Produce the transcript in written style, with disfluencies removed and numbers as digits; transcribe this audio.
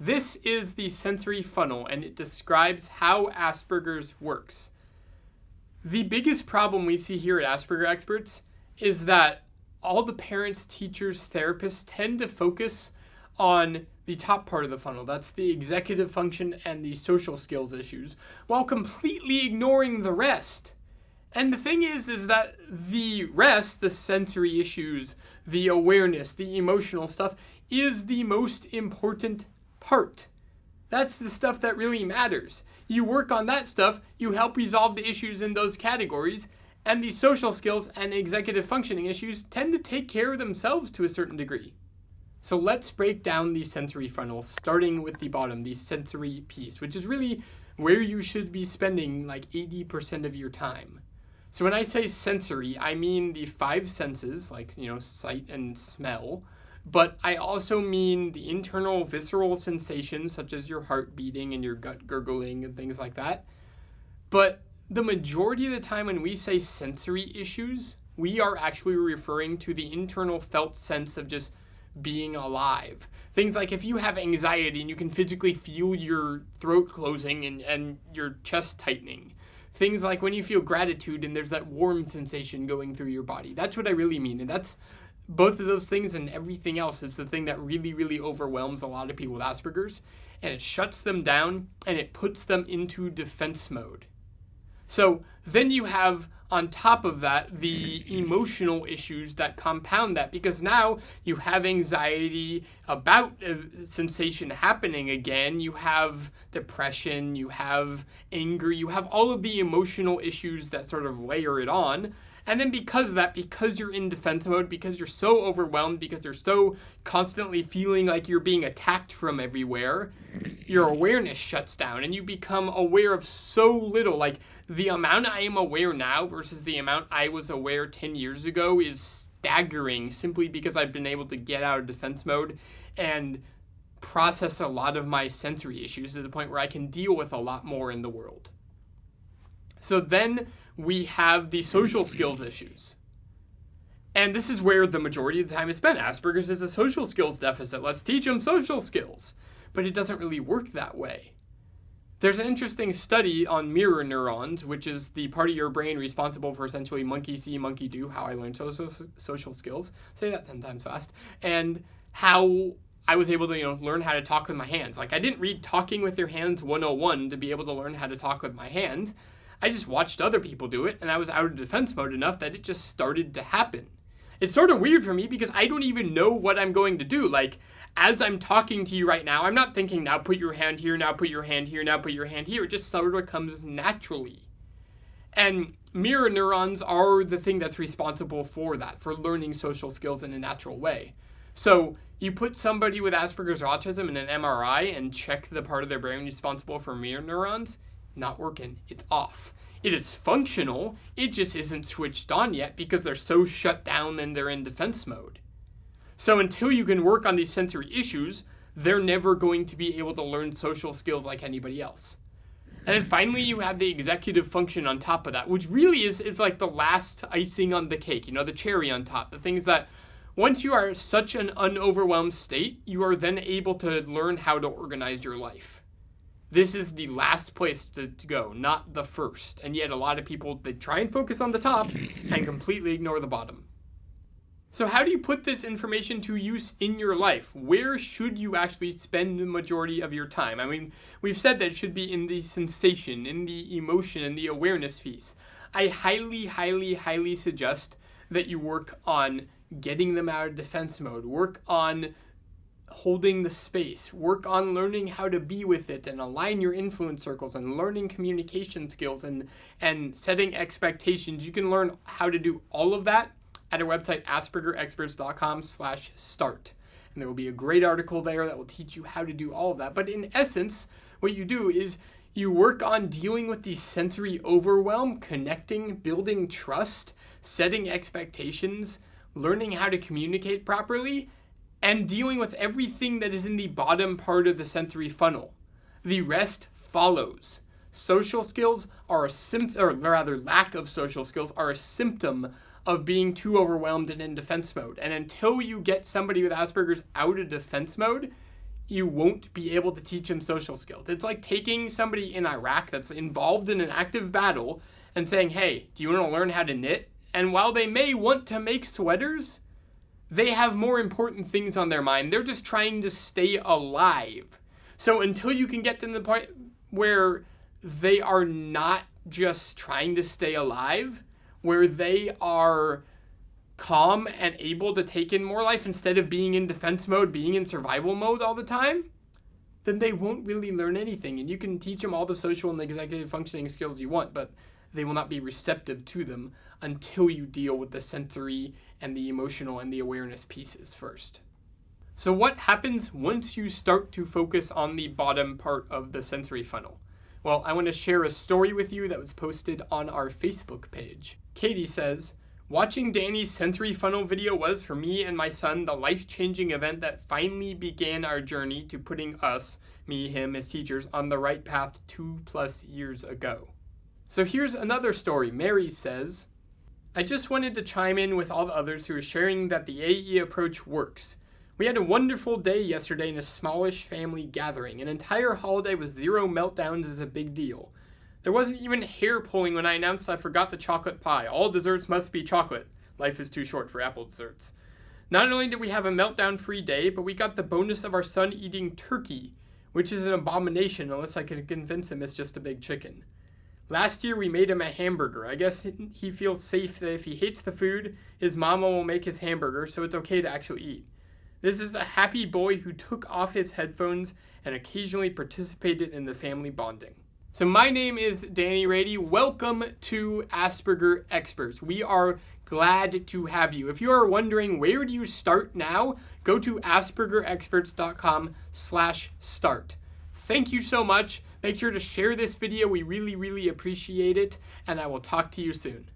This is the sensory funnel, and it describes how Asperger's works. The biggest problem we see here at Asperger Experts is that all the parents, teachers, therapists tend to focus on the top part of the funnel. That's the executive function and the social skills issues, while completely ignoring the rest. And the thing is that the rest, the sensory issues, the awareness, the emotional stuff, is the most important part. That's the stuff that really matters. You work on that stuff, you help resolve the issues in those categories, and the social skills and executive functioning issues tend to take care of themselves to a certain degree. So let's break down the sensory funnel, starting with the bottom, the sensory piece, which is really where you should be spending like 80% of your time. So when I say sensory, I mean the 5 senses, like, sight and smell, but I also mean the internal visceral sensations, such as your heart beating and your gut gurgling and things like that. But the majority of the time when we say sensory issues, we are actually referring to the internal felt sense of just being alive. Things like if you have anxiety and you can physically feel your throat closing and your chest tightening. Things like when you feel gratitude and there's that warm sensation going through your body. That's what I really mean. And that's both of those things, and everything else is the thing that really, really overwhelms a lot of people with Asperger's. And it shuts them down and it puts them into defense mode. So then you have, on top of that, the emotional issues that compound that, because now you have anxiety about a sensation happening again, you have depression, you have anger, you have all of the emotional issues that sort of layer it on. And then because you're in defense mode, because you're so overwhelmed, because you're so constantly feeling like you're being attacked from everywhere, your awareness shuts down and you become aware of so little. Like the amount I am aware now versus the amount I was aware 10 years ago is staggering, simply because I've been able to get out of defense mode and process a lot of my sensory issues to the point where I can deal with a lot more in the world. So then we have the social skills issues. And this is where the majority of the time is spent. Asperger's is a social skills deficit. Let's teach them social skills. But it doesn't really work that way. There's an interesting study on mirror neurons, which is the part of your brain responsible for essentially monkey see, monkey do, how I learned social skills. Say that 10 times fast. And how I was able to, learn how to talk with my hands. Like, I didn't read Talking with Your Hands 101 to be able to learn how to talk with my hands. I just watched other people do it, and I was out of defense mode enough that it just started to happen. It's sort of weird for me because I don't even know what I'm going to do. Like, as I'm talking to you right now, I'm not thinking, now put your hand here, now put your hand here, now put your hand here. It just sort of comes naturally. And mirror neurons are the thing that's responsible for that, for learning social skills in a natural way. So you put somebody with Asperger's autism in an MRI and check the part of their brain responsible for mirror neurons. Not working. It's off. It is functional. It just isn't switched on yet because they're so shut down and they're in defense mode. So until you can work on these sensory issues, they're never going to be able to learn social skills like anybody else. And then finally, you have the executive function on top of that, which really is like the last icing on the cake, the cherry on top, the things that once you are such an unoverwhelmed state, you are then able to learn how to organize your life. This is the last place to go, not the first. And yet a lot of people, they try and focus on the top and completely ignore the bottom. So how do you put this information to use in your life? Where should you actually spend the majority of your time? I mean, we've said that it should be in the sensation, in the emotion, in the awareness piece. I highly, highly, highly suggest that you work on getting them out of defense mode. Work on holding the space, work on learning how to be with it and align your influence circles and learning communication skills and setting expectations. You can learn how to do all of that at our website, aspergerexperts.com/start. And there will be a great article there that will teach you how to do all of that. But in essence, what you do is you work on dealing with the sensory overwhelm, connecting, building trust, setting expectations, learning how to communicate properly, and dealing with everything that is in the bottom part of the sensory funnel. The rest follows. Social skills are a symptom, or rather lack of social skills are a symptom of being too overwhelmed and in defense mode. And until you get somebody with Asperger's out of defense mode, you won't be able to teach them social skills. It's like taking somebody in Iraq that's involved in an active battle and saying, hey, do you want to learn how to knit? And while they may want to make sweaters, they have more important things on their mind. They're just trying to stay alive. So until you can get to the point where they are not just trying to stay alive, where they are calm and able to take in more life instead of being in defense mode, being in survival mode all the time, then they won't really learn anything. And you can teach them all the social and executive functioning skills you want, but they will not be receptive to them until you deal with the sensory and the emotional and the awareness pieces first. So what happens once you start to focus on the bottom part of the sensory funnel? Well, I want to share a story with you that was posted on our Facebook page. Katie says, watching Danny's sensory funnel video was, for me and my son, the life-changing event that finally began our journey to putting us, me, him, as teachers, on the right path 2+ years ago. So here's another story. Mary says, I just wanted to chime in with all the others who are sharing that the AE approach works. We had a wonderful day yesterday in a smallish family gathering. An entire holiday with 0 meltdowns is a big deal. There wasn't even hair pulling when I announced I forgot the chocolate pie. All desserts must be chocolate. Life is too short for apple desserts. Not only did we have a meltdown-free day, but we got the bonus of our son eating turkey, which is an abomination unless I can convince him it's just a big chicken. Last year we made him a hamburger. I guess he feels safe that if he hates the food, his mama will make his hamburger, so it's okay to actually eat. This is a happy boy who took off his headphones and occasionally participated in the family bonding. So my name is Danny Rady. Welcome to Asperger Experts. We are glad to have you. If you are wondering where do you start now, go to aspergerexperts.com/start. Thank you so much. Make sure to share this video. We really, really appreciate it, and I will talk to you soon.